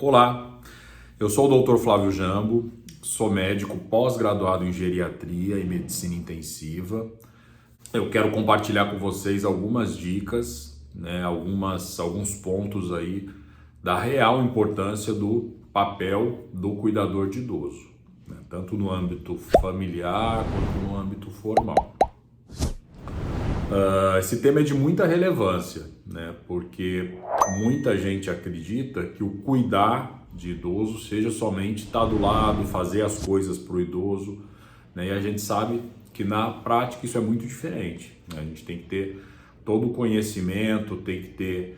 Olá, eu sou o Dr. Flávio Jambo, sou médico pós-graduado em geriatria e medicina intensiva. Eu quero compartilhar com vocês algumas dicas, alguns pontos aí da real importância do papel do cuidador de idoso, tanto no âmbito familiar quanto no âmbito formal. Esse tema é de muita relevância, porque muita gente acredita que o cuidar de idoso seja somente estar do lado, fazer as coisas para o idoso, e a gente sabe que na prática isso é muito diferente. A gente tem que ter todo o conhecimento, tem que ter,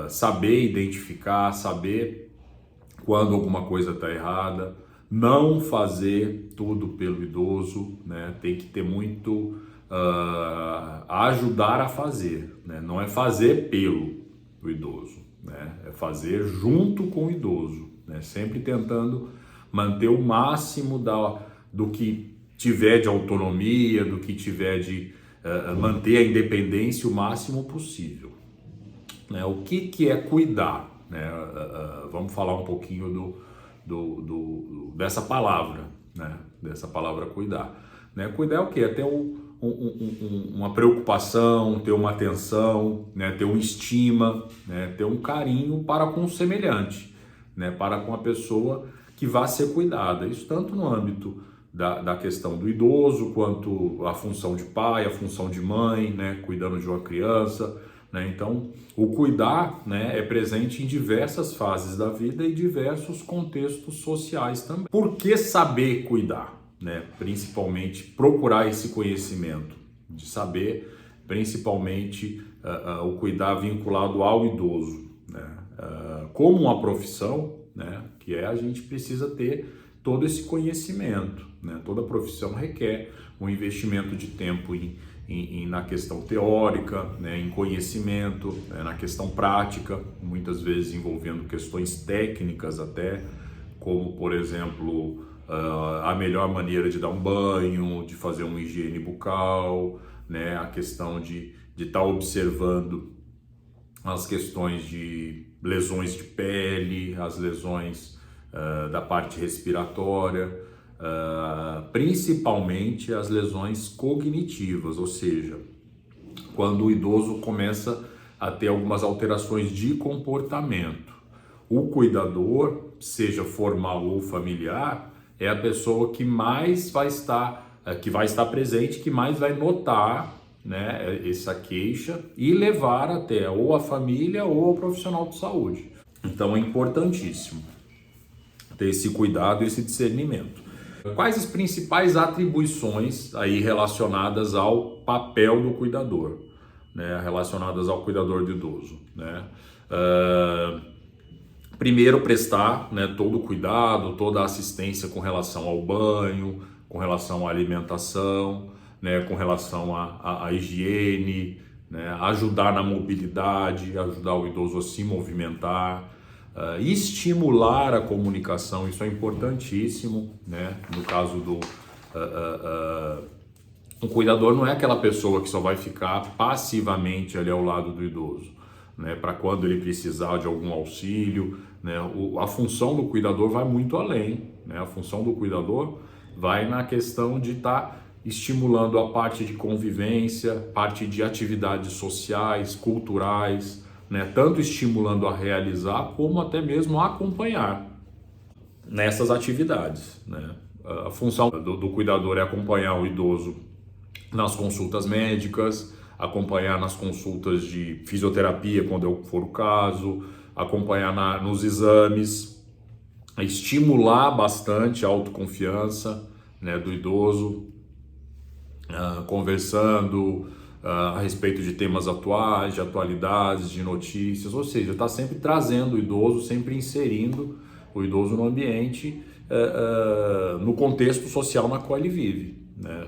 saber identificar, saber quando alguma coisa está errada, não fazer tudo pelo idoso, tem que ter muito ajudar a fazer, não é fazer pelo idoso, é fazer junto com o idoso, sempre tentando manter o máximo do que tiver de autonomia, do que tiver de manter a independência o máximo possível. O que é cuidar? Vamos falar um pouquinho dessa palavra, dessa palavra cuidar. Cuidar é o quê? É ter uma preocupação, ter uma atenção, ter uma estima, ter um carinho para com o semelhante, para com a pessoa que vai ser cuidada. Isso tanto no âmbito da questão do idoso, quanto a função de pai, a função de mãe, cuidando de uma criança. Então, o cuidar é presente em diversas fases da vida e diversos contextos sociais também. Por que saber cuidar? Principalmente procurar esse conhecimento, de saber principalmente o cuidar vinculado ao idoso. Como uma profissão, que a gente precisa ter todo esse conhecimento. Toda profissão requer um investimento de tempo na questão teórica, em conhecimento, na questão prática, muitas vezes envolvendo questões técnicas até, como por exemplo a melhor maneira de dar um banho, de fazer uma higiene bucal, a questão de estar observando as questões de lesões de pele, as lesões da parte respiratória, principalmente as lesões cognitivas, ou seja, quando o idoso começa a ter algumas alterações de comportamento. O cuidador, seja formal ou familiar, é a pessoa que mais vai estar presente, que mais vai notar essa queixa e levar até ou a família ou o profissional de saúde. Então é importantíssimo ter esse cuidado, esse discernimento. Quais as principais atribuições aí relacionadas ao papel do cuidador, relacionadas ao cuidador do idoso, Primeiro, prestar todo o cuidado, toda a assistência com relação ao banho, com relação à alimentação, com relação à higiene, ajudar na mobilidade, ajudar o idoso a se movimentar, estimular a comunicação, isso é importantíssimo, no caso o cuidador não é aquela pessoa que só vai ficar passivamente ali ao lado do idoso, para quando ele precisar de algum auxílio, a função do cuidador vai muito além, a função do cuidador vai na questão de estar estimulando a parte de convivência, parte de atividades sociais, culturais, tanto estimulando a realizar como até mesmo a acompanhar nessas atividades. A função do cuidador é acompanhar o idoso nas consultas médicas, acompanhar nas consultas de fisioterapia, quando for o caso, acompanhar nos exames, estimular bastante a autoconfiança do idoso, conversando a respeito de temas atuais, de atualidades, de notícias, ou seja, está sempre trazendo o idoso, sempre inserindo o idoso no ambiente, no contexto social na qual ele vive.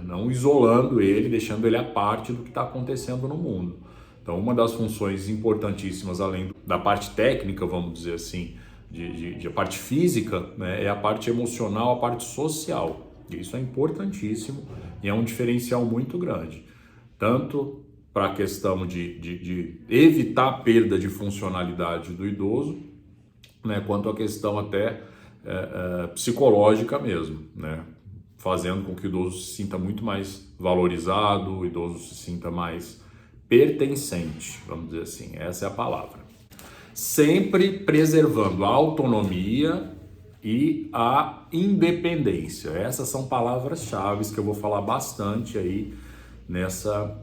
Não isolando ele, deixando ele à parte do que está acontecendo no mundo. Então, uma das funções importantíssimas, além da parte técnica, vamos dizer assim, de a parte física, é a parte emocional, a parte social. Isso é importantíssimo e é um diferencial muito grande, tanto para a questão de evitar a perda de funcionalidade do idoso, né, quanto à questão até psicológica mesmo, né, fazendo com que o idoso se sinta muito mais valorizado, o idoso se sinta mais pertencente, vamos dizer assim, essa é a palavra. Sempre preservando a autonomia e a independência. Essas são palavras-chave que eu vou falar bastante aí nessa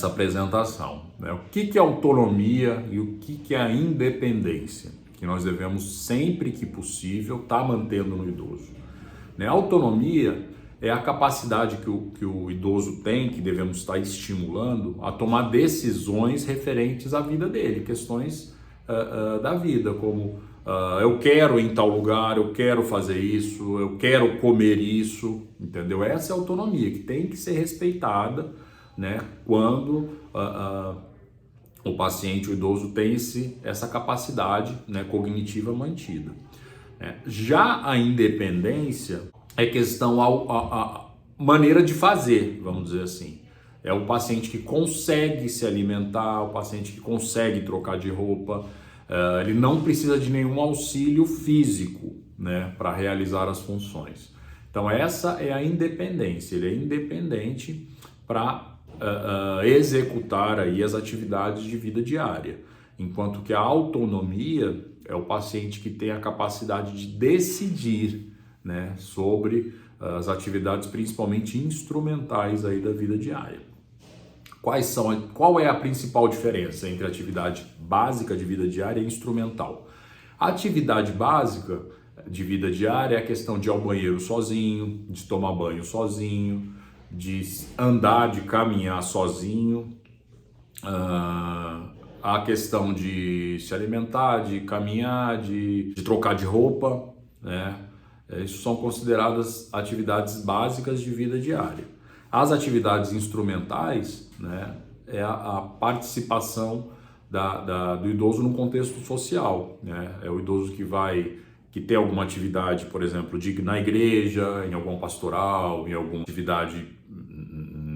apresentação, né? O que é autonomia e o que é a independência, que nós devemos sempre que possível estar mantendo no idoso, né? A autonomia é a capacidade que o idoso tem, que devemos estar estimulando a tomar decisões referentes à vida dele, questões da vida, como eu quero ir em tal lugar, eu quero fazer isso, eu quero comer isso, entendeu? Essa é a autonomia que tem que ser respeitada, né, quando o paciente, o idoso, tem essa capacidade, né, cognitiva mantida. Já a independência é questão a maneira de fazer, vamos dizer assim. É o paciente que consegue se alimentar, o paciente que consegue trocar de roupa, ele não precisa de nenhum auxílio físico, né, para realizar as funções. Então essa é a independência, ele é independente para executar aí as atividades de vida diária, enquanto que a autonomia é o paciente que tem a capacidade de decidir, né, sobre as atividades principalmente instrumentais aí da vida diária. Qual é a principal diferença entre a atividade básica de vida diária e instrumental? A atividade básica de vida diária é a questão de ir ao banheiro sozinho, de tomar banho sozinho, de andar, de caminhar sozinho, a questão de se alimentar, de caminhar, de trocar de roupa, né? Isso são consideradas atividades básicas de vida diária. As atividades instrumentais, né, é a participação do idoso no contexto social, né? É o idoso que tem alguma atividade, por exemplo, na igreja, em algum pastoral, em alguma atividade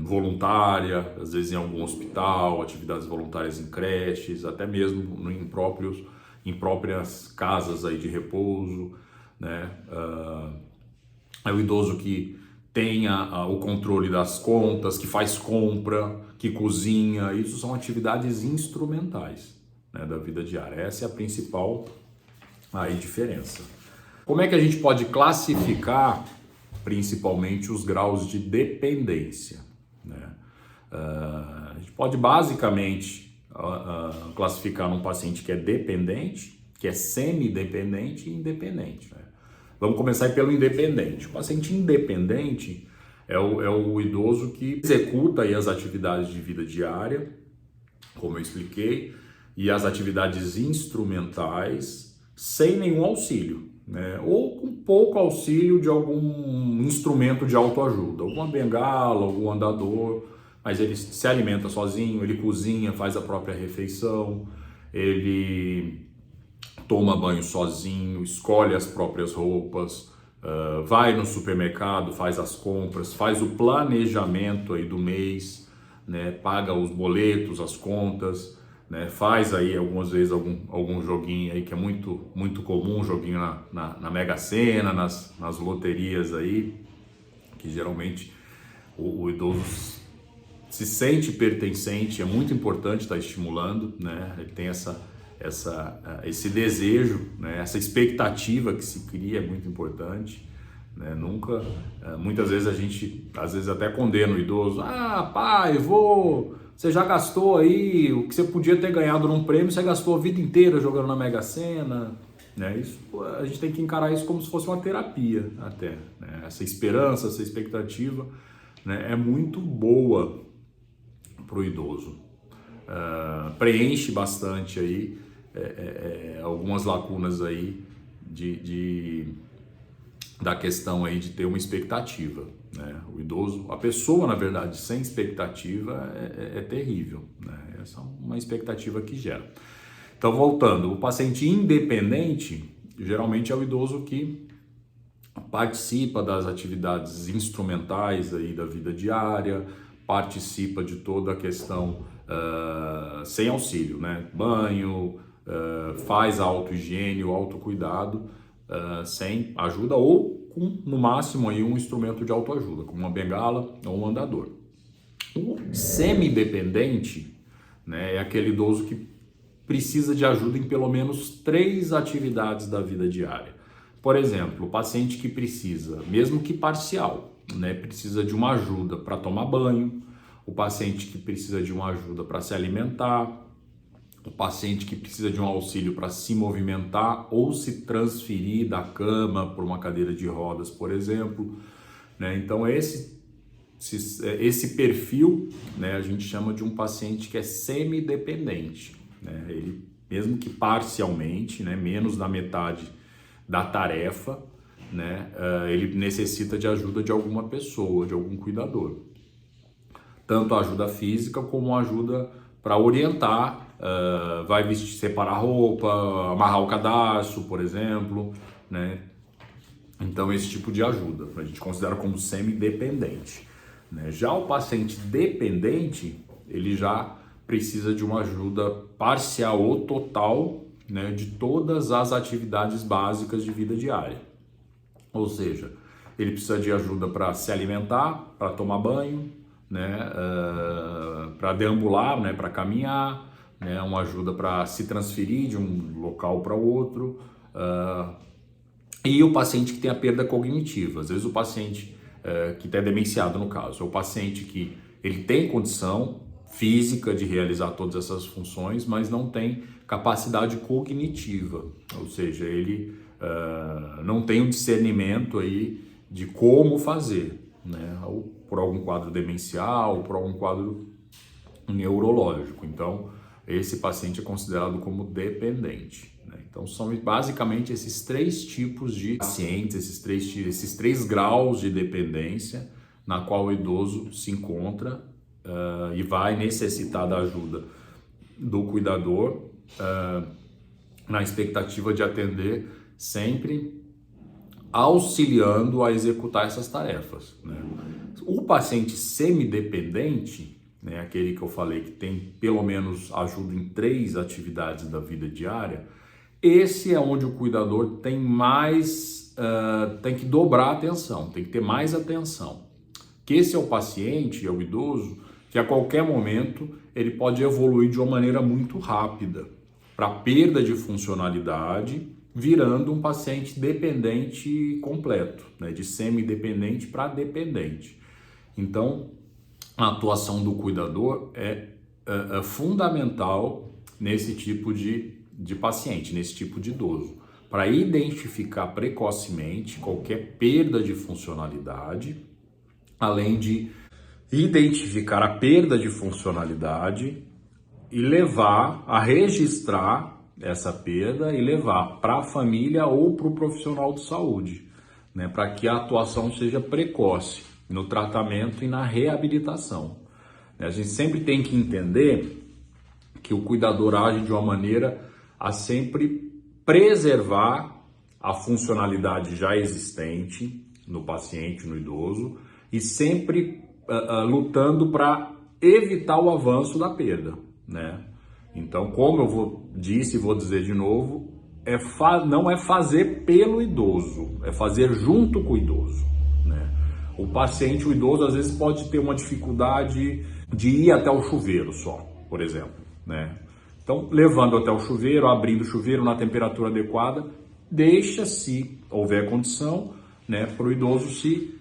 voluntária, às vezes em algum hospital, atividades voluntárias em creches, até mesmo em próprias casas aí de repouso, né? É o idoso que tem o controle das contas, que faz compra, que cozinha. Isso são atividades instrumentais, né, da vida diária. Essa é a principal aí diferença. Como é que a gente pode classificar principalmente os graus de dependência, né? A gente pode basicamente classificar num paciente que é dependente, que é semi-dependente e independente, né? Vamos começar aí pelo independente. O paciente independente é o idoso que executa aí as atividades de vida diária, como eu expliquei, e as atividades instrumentais sem nenhum auxílio, né? Ou com pouco auxílio de algum instrumento de autoajuda, alguma bengala, algum andador, mas ele se alimenta sozinho, ele cozinha, faz a própria refeição, ele toma banho sozinho, escolhe as próprias roupas, vai no supermercado, faz as compras, faz o planejamento aí do mês, né, paga os boletos, as contas, né, faz aí algumas vezes algum joguinho aí que é muito, muito comum, joguinho na Mega Sena, nas loterias aí, que geralmente o idoso se sente pertencente, é muito importante estar estimulando, né, ele tem esse desejo, né, essa expectativa que se cria é muito importante, né? Muitas vezes a gente, às vezes até condena o idoso, pai, você já gastou aí o que você podia ter ganhado num prêmio, você gastou a vida inteira jogando na Mega Sena, né? Isso, a gente tem que encarar isso como se fosse uma terapia até, né? Essa esperança, essa expectativa, né, é muito boa para o idoso, preenche bastante aí algumas lacunas aí da questão aí de ter uma expectativa, né? O idoso, a pessoa, na verdade, sem expectativa é terrível, né? Essa é uma expectativa que gera. Então, voltando, o paciente independente geralmente é o idoso que participa das atividades instrumentais aí da vida diária, participa de toda a questão sem auxílio, né? Banho, faz a auto-higiene, o autocuidado sem ajuda ou com, no máximo, aí, um instrumento de autoajuda, como uma bengala ou um andador. O semidependente, né, é aquele idoso que precisa de ajuda em pelo menos 3 atividades da vida diária. Por exemplo, o paciente que precisa, mesmo que parcial, né, precisa de uma ajuda para tomar banho, o paciente que precisa de uma ajuda para se alimentar, o paciente que precisa de um auxílio para se movimentar ou se transferir da cama para uma cadeira de rodas, por exemplo, né? Então esse perfil, né, a gente chama de um paciente que é semidependente, né? Ele, mesmo que parcialmente, né, menos da metade da tarefa, né, ele necessita de ajuda de alguma pessoa, de algum cuidador. Tanto ajuda física como ajuda para orientar, vai vestir, separar roupa, amarrar o cadarço, por exemplo, né? Então esse tipo de ajuda a gente considera como semidependente, né? Já o paciente dependente, ele já precisa de uma ajuda parcial ou total, né, de todas as atividades básicas de vida diária. Ou seja, ele precisa de ajuda para se alimentar, para tomar banho, né, para deambular, né, para caminhar, né, uma ajuda para se transferir de um local para outro, e o paciente que tem a perda cognitiva. Às vezes o paciente que está demenciado, no caso, é o paciente que ele tem condição física de realizar todas essas funções, mas não tem capacidade cognitiva, ou seja, ele não tem um discernimento aí de como fazer, né, ou por algum quadro demencial, ou por algum quadro neurológico. Então, esse paciente é considerado como dependente, né? Então, são basicamente esses 3 tipos de pacientes, esses três graus de dependência na qual o idoso se encontra e vai necessitar da ajuda do cuidador na expectativa de atender sempre auxiliando a executar essas tarefas, né? O paciente semidependente, né, aquele que eu falei que tem pelo menos ajuda em 3 atividades da vida diária, esse é onde o cuidador tem que dobrar a atenção, tem que ter mais atenção. Que esse é o paciente, é o idoso, que a qualquer momento ele pode evoluir de uma maneira muito rápida para perda de funcionalidade, virando um paciente dependente completo, né, de semidependente para dependente. Então, a atuação do cuidador é fundamental nesse tipo de paciente, nesse tipo de idoso, para identificar precocemente qualquer perda de funcionalidade, além de identificar a perda de funcionalidade e levar a registrar essa perda e levar para a família ou para o profissional de saúde, né, para que a atuação seja precoce no tratamento e na reabilitação. A gente sempre tem que entender que o cuidador age de uma maneira a sempre preservar a funcionalidade já existente no paciente, no idoso, e sempre lutando para evitar o avanço da perda, né? Então, como eu disse e vou dizer de novo, não é fazer pelo idoso, é fazer junto com o idoso, né? O paciente, o idoso, às vezes pode ter uma dificuldade de ir até o chuveiro só, por exemplo, né? Então, levando até o chuveiro, abrindo o chuveiro na temperatura adequada, deixa, se houver condição, né, para o idoso se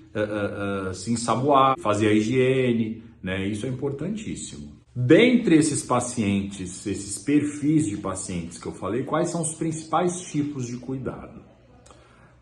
ensaboar, fazer a higiene, né? Isso é importantíssimo. Dentre esses pacientes, esses perfis de pacientes que eu falei, quais são os principais tipos de cuidado,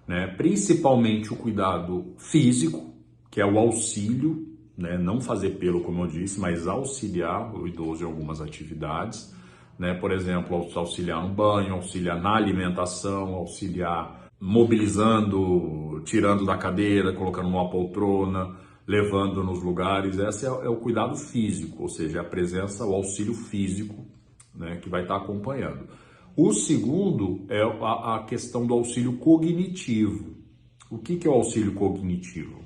né? Principalmente o cuidado físico, que é o auxílio, né? Não fazer pelo, como eu disse, mas auxiliar o idoso em algumas atividades, né? Por exemplo, auxiliar no banho, auxiliar na alimentação, auxiliar mobilizando, tirando da cadeira, colocando numa poltrona, levando nos lugares. Esse é o cuidado físico, ou seja, a presença, o auxílio físico, né, que vai estar acompanhando. O segundo é a questão do auxílio cognitivo. O que é o auxílio cognitivo?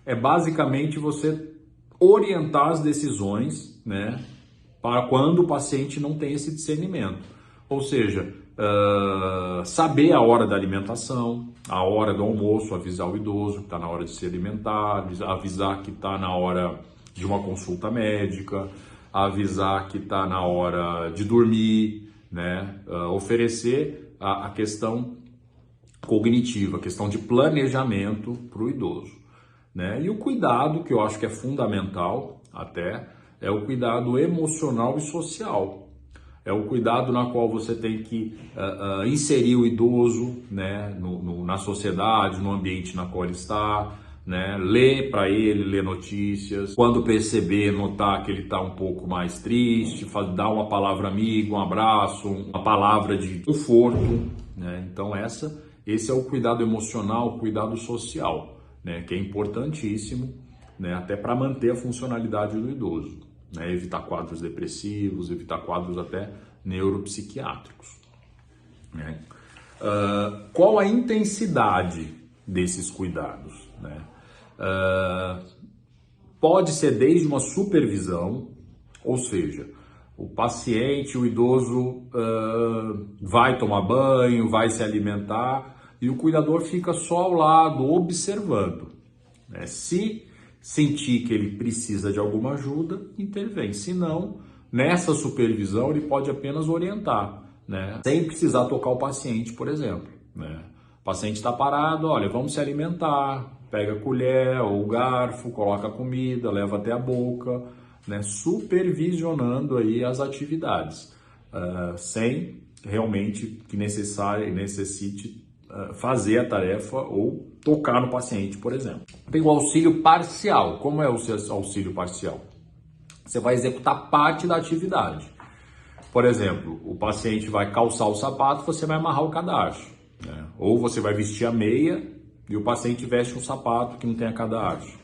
É basicamente você orientar as decisões, né, para quando o paciente não tem esse discernimento. Ou seja, saber a hora da alimentação, a hora do almoço, avisar o idoso que está na hora de se alimentar, avisar que está na hora de uma consulta médica, avisar que está na hora de dormir, né? Oferecer a questão cognitiva, a questão de planejamento para o idoso, né? E o cuidado, que eu acho que é fundamental até, é o cuidado emocional e social. É o cuidado na qual você tem que inserir o idoso, né, na sociedade, no ambiente na qual ele está, né, ler para ele, ler notícias. Quando perceber, notar que ele está um pouco mais triste, dar uma palavra amiga, um abraço, uma palavra de conforto, né? Então esse é o cuidado emocional, o cuidado social, né, que é importantíssimo, né, até para manter a funcionalidade do idoso, né, evitar quadros depressivos, evitar quadros até neuropsiquiátricos, né? Qual a intensidade desses cuidados, né? Pode ser desde uma supervisão, ou seja, o paciente, o idoso vai tomar banho, vai se alimentar e o cuidador fica só ao lado observando, né? Se sentir que ele precisa de alguma ajuda, intervém. Se não, nessa supervisão ele pode apenas orientar, né? Sem precisar tocar o paciente, por exemplo, né? O paciente está parado, olha, vamos se alimentar, pega a colher ou o garfo, coloca a comida, leva até a boca, né? Supervisionando aí as atividades, sem realmente que necessite fazer a tarefa ou tocar no paciente, por exemplo. Tem o auxílio parcial. Como é o seu auxílio parcial? Você vai executar parte da atividade. Por exemplo, o paciente vai calçar o sapato, você vai amarrar o cadarço, né? Ou você vai vestir a meia e o paciente veste um sapato que não tem cadarço.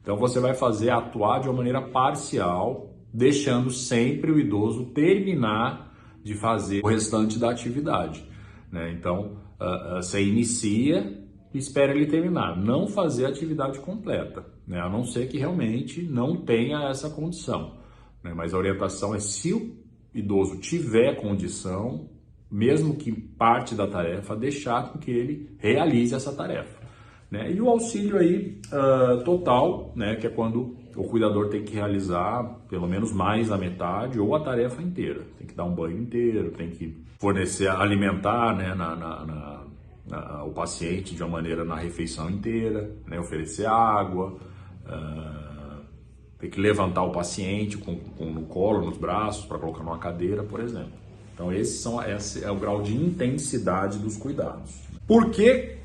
Então você vai atuar de uma maneira parcial, deixando sempre o idoso terminar de fazer o restante da atividade, né? Então você inicia e espera ele terminar, não fazer a atividade completa, né? A não ser que realmente não tenha essa condição, né? Mas a orientação é, se o idoso tiver condição, mesmo que parte da tarefa, deixar com que ele realize essa tarefa, né? E o auxílio aí total, né, que é quando o cuidador tem que realizar pelo menos mais da metade ou a tarefa inteira. Tem que dar um banho inteiro, tem que fornecer, alimentar, né, o paciente de uma maneira na refeição inteira, né, oferecer água, tem que levantar o paciente no colo, nos braços, para colocar numa cadeira, por exemplo. Então esse é o grau de intensidade dos cuidados. Por que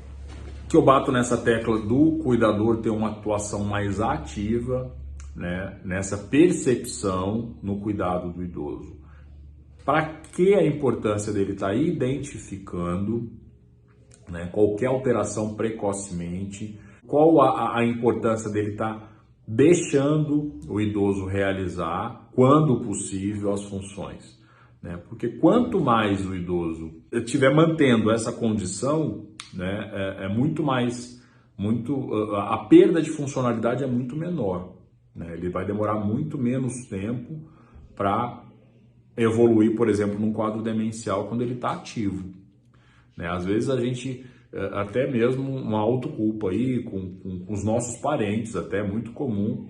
eu bato nessa tecla do cuidador ter uma atuação mais ativa, né, nessa percepção no cuidado do idoso? Para que a importância dele estar identificando, né, qualquer alteração precocemente? Qual a importância dele estar deixando o idoso realizar, quando possível, as funções, né? Porque quanto mais o idoso estiver mantendo essa condição, né, a perda de funcionalidade é muito menor, né? Ele vai demorar muito menos tempo para evoluir, por exemplo, num quadro demencial quando ele está ativo, né? Às vezes a gente, até mesmo uma autoculpa aí com os nossos parentes, até é muito comum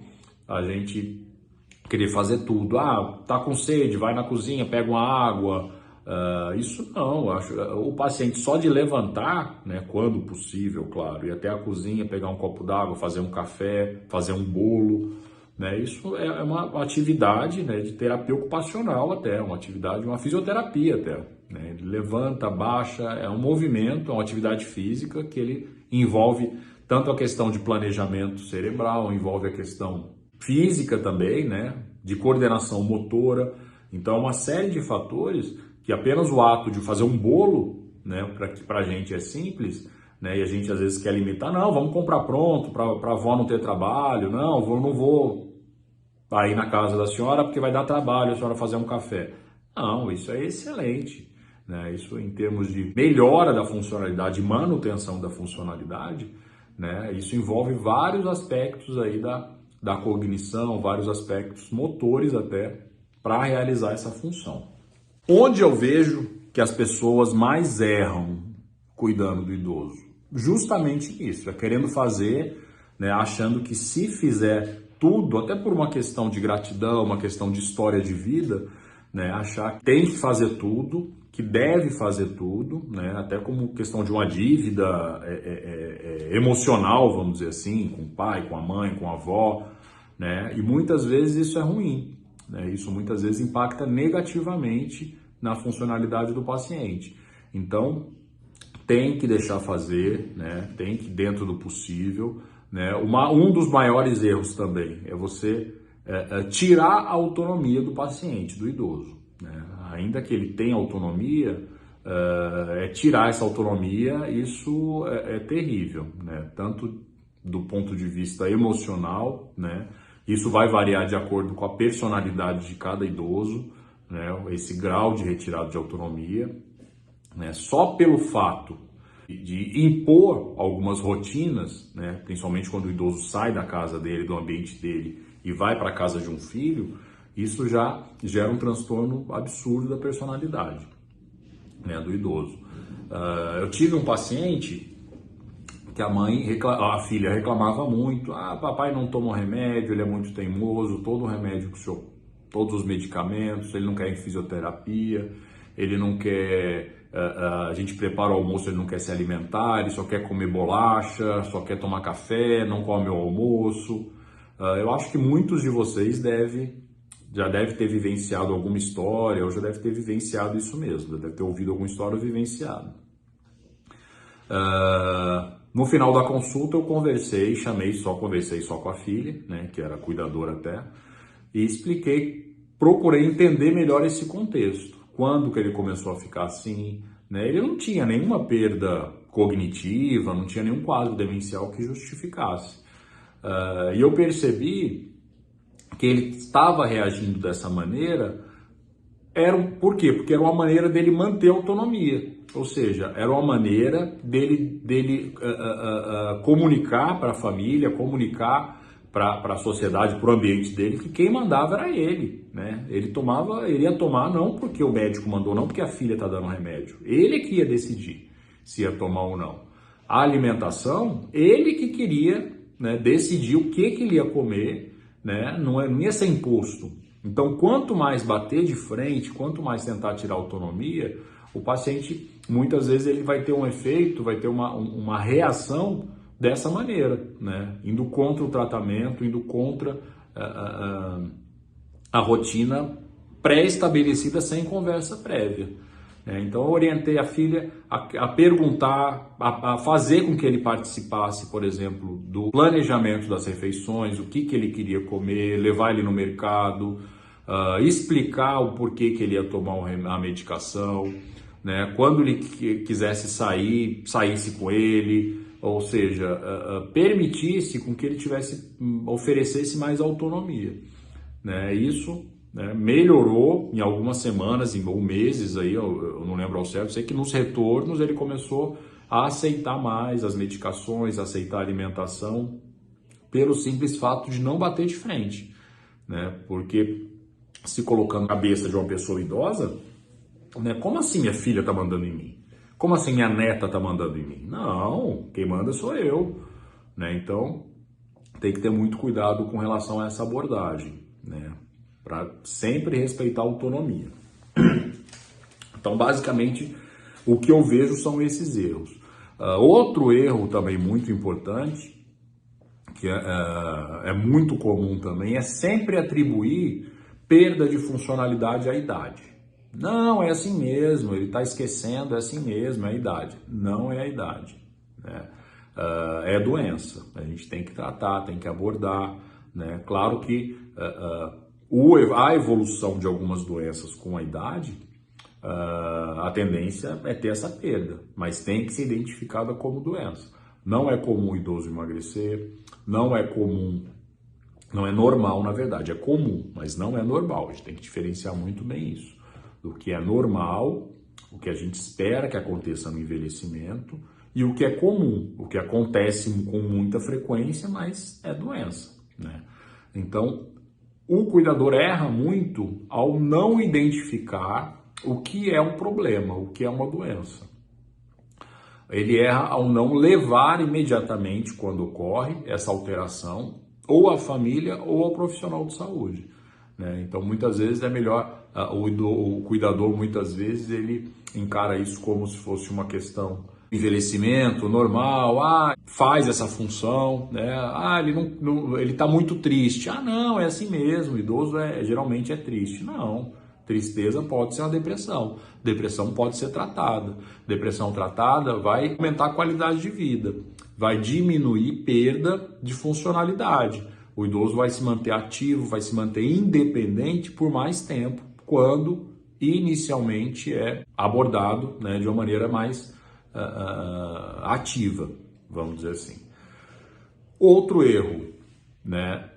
a gente querer fazer tudo. Tá com sede, vai na cozinha, pega uma água. Isso não, acho. O paciente só de levantar, né, quando possível, claro, ir até a cozinha, pegar um copo d'água, fazer um café, fazer um bolo, né? Isso é uma atividade, né, de terapia ocupacional até, uma fisioterapia até, né? Ele levanta, baixa, é um movimento, é uma atividade física que ele envolve tanto a questão de planejamento cerebral, envolve a questão física também, né, de coordenação motora. Então, uma série de fatores que apenas o ato de fazer um bolo, né, que pra gente é simples, né, e a gente às vezes quer limitar, não, vamos comprar pronto para a avó não ter trabalho, não vou aí na casa da senhora porque vai dar trabalho a senhora fazer um café. Não, isso é excelente, né? Isso em termos de melhora da funcionalidade, manutenção da funcionalidade, né? Isso envolve vários aspectos aí da cognição, vários aspectos motores até, para realizar essa função. Onde eu vejo que as pessoas mais erram cuidando do idoso? Justamente isso, é querendo fazer, né, achando que se fizer tudo, até por uma questão de gratidão, uma questão de história de vida, né, achar que tem que fazer tudo, que deve fazer tudo, né, até como questão de uma dívida emocional, vamos dizer assim, com o pai, com a mãe, com a avó, né, e muitas vezes isso é ruim, né, isso muitas vezes impacta negativamente na funcionalidade do paciente. Então, tem que deixar fazer, né? Tem que, dentro do possível, né? Um dos maiores erros também é você tirar a autonomia do paciente, do idoso, né? Ainda que ele tenha autonomia, tirar essa autonomia, isso é terrível, né? Tanto do ponto de vista emocional, né? Isso vai variar de acordo com a personalidade de cada idoso, né? Esse grau de retirada de autonomia, né? Só pelo fato de impor algumas rotinas, né? Principalmente quando o idoso sai da casa dele, do ambiente dele e vai para a casa de um filho, isso já gera um transtorno absurdo da personalidade, né, do idoso. Eu tive um paciente que a filha reclamava muito: papai não toma remédio, ele é muito teimoso, todo o remédio que o senhor, todos os medicamentos, ele não quer ir em fisioterapia, ele não quer, a gente prepara o almoço, ele não quer se alimentar, ele só quer comer bolacha, só quer tomar café, não come o almoço. Eu acho que muitos de vocês já deve ter vivenciado alguma história, ou já deve ter vivenciado isso mesmo, já deve ter ouvido alguma história ou vivenciado. No final da consulta eu conversei só com a filha, né, que era cuidadora até, e procurei entender melhor esse contexto. Quando que ele começou a ficar assim, né? Ele não tinha nenhuma perda cognitiva, não tinha nenhum quadro demencial que justificasse. E eu percebi que ele estava reagindo dessa maneira. Por quê? Porque era uma maneira dele manter a autonomia, ou seja, era uma maneira dele comunicar para a família, comunicar para a sociedade, para o ambiente dele, que quem mandava era ele, né? Ele ia tomar não porque o médico mandou, não porque a filha está dando remédio, ele que ia decidir se ia tomar ou não. A alimentação, ele que queria, né, decidir o que ele ia comer, né? Não ia ser imposto. Então, quanto mais bater de frente, quanto mais tentar tirar autonomia, o paciente, muitas vezes, ele vai ter um efeito, vai ter uma reação dessa maneira, né? Indo contra o tratamento, indo contra a rotina pré-estabelecida sem conversa prévia. Então, eu orientei a filha a perguntar, a fazer com que ele participasse, por exemplo, do planejamento das refeições, o que ele queria comer, levar ele no mercado, explicar o porquê que ele ia tomar a medicação, né? Quando ele quisesse sair, saísse com ele, ou seja, permitisse com que ele oferecesse mais autonomia, né? Isso, né, melhorou em algumas semanas, ou meses aí, eu não lembro ao certo, sei que nos retornos ele começou a aceitar mais as medicações, a aceitar a alimentação, pelo simples fato de não bater de frente, né? Porque se colocando na cabeça de uma pessoa idosa, né, como assim minha filha está mandando em mim? Como assim minha neta está mandando em mim? Não, quem manda sou eu, né? Então tem que ter muito cuidado com relação a essa abordagem, né? Para sempre respeitar a autonomia. Então, basicamente, o que eu vejo são esses erros. Outro erro também muito importante, que é muito comum também, é sempre atribuir perda de funcionalidade à idade. Não, é assim mesmo, ele está esquecendo, é assim mesmo, é a idade. Não é a idade, né? É doença, a gente tem que tratar, tem que abordar, né? Claro que a evolução de algumas doenças com a idade, a tendência é ter essa perda, mas tem que ser identificada como doença. Não é comum o idoso emagrecer, não é normal, na verdade, é comum, mas não é normal. A gente tem que diferenciar muito bem isso. Do que é normal, o que a gente espera que aconteça no envelhecimento, e o que é comum, o que acontece com muita frequência, mas é doença, né? Então, o cuidador erra muito ao não identificar, o que é um problema, o que é uma doença. Ele erra ao não levar imediatamente, quando ocorre essa alteração, ou à família ou ao profissional de saúde, né? Então, muitas vezes é melhor, o cuidador, muitas vezes, ele encara isso como se fosse uma questão de envelhecimento normal, faz essa função, né? Ele está muito triste. Não, é assim mesmo, o idoso geralmente é triste. Não. Tristeza pode ser uma depressão. Depressão pode ser tratada. Depressão tratada vai aumentar a qualidade de vida, vai diminuir perda de funcionalidade. O idoso vai se manter ativo, vai se manter independente por mais tempo, quando inicialmente é abordado, né, de uma maneira mais ativa, vamos dizer assim. Outro erro, né,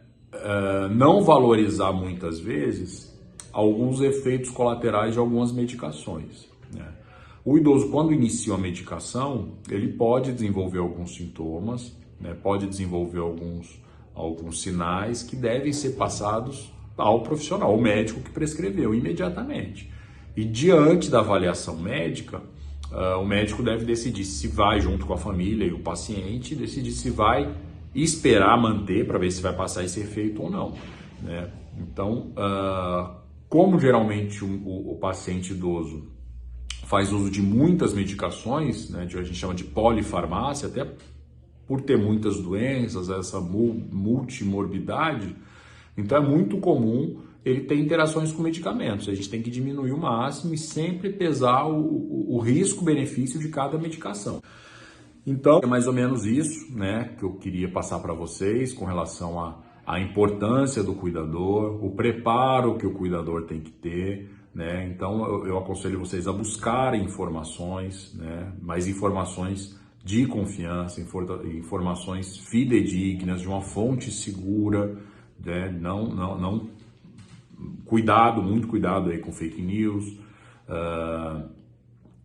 não valorizar muitas vezes alguns efeitos colaterais de algumas medicações, né? O idoso, quando inicia uma medicação, ele pode desenvolver alguns sintomas, né? Pode desenvolver alguns sinais que devem ser passados ao profissional, ao médico que prescreveu imediatamente. E diante da avaliação médica, o médico deve decidir se vai, junto com a família e o paciente, decidir se vai esperar manter para ver se vai passar esse efeito ou não, né? Então, como geralmente o paciente idoso faz uso de muitas medicações, né, que a gente chama de polifarmácia, até por ter muitas doenças, essa multimorbidade, então é muito comum ele ter interações com medicamentos. A gente tem que diminuir o máximo e sempre pesar o risco-benefício de cada medicação. Então, é mais ou menos isso, né, que eu queria passar para vocês com relação a importância do cuidador, o preparo que o cuidador tem que ter, né? Então eu aconselho vocês a buscarem informações, né? Mas informações de confiança, informações fidedignas, de uma fonte segura, né? Não, cuidado, muito cuidado aí com fake news.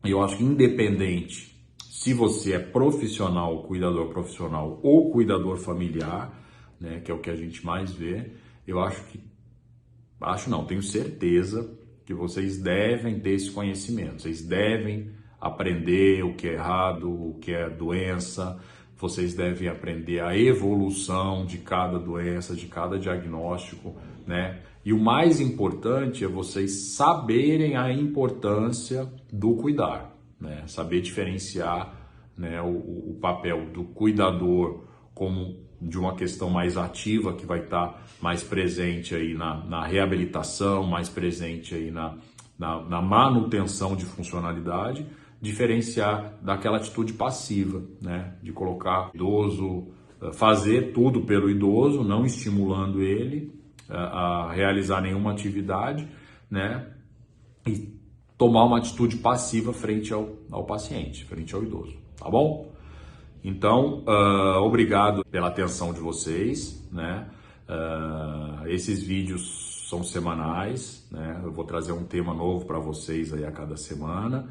Eu acho que independente se você é profissional, cuidador profissional ou cuidador familiar, né, que é o que a gente mais vê, tenho certeza que vocês devem ter esse conhecimento, vocês devem aprender o que é errado, o que é doença, vocês devem aprender a evolução de cada doença, de cada diagnóstico, né? E o mais importante é vocês saberem a importância do cuidar, né? Saber diferenciar, né, o papel do cuidador como de uma questão mais ativa, que vai estar mais presente aí na reabilitação, mais presente aí na manutenção de funcionalidade, diferenciar daquela atitude passiva, né, de colocar o idoso, fazer tudo pelo idoso, não estimulando ele a realizar nenhuma atividade, né, e tomar uma atitude passiva frente ao paciente, frente ao idoso, tá bom? Então, obrigado pela atenção de vocês, né? Esses vídeos são semanais, né? Eu vou trazer um tema novo para vocês aí a cada semana.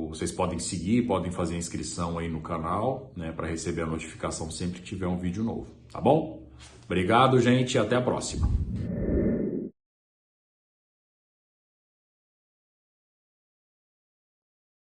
Vocês podem seguir, podem fazer inscrição aí no canal, né? Para receber a notificação sempre que tiver um vídeo novo, tá bom? Obrigado, gente, e até a próxima.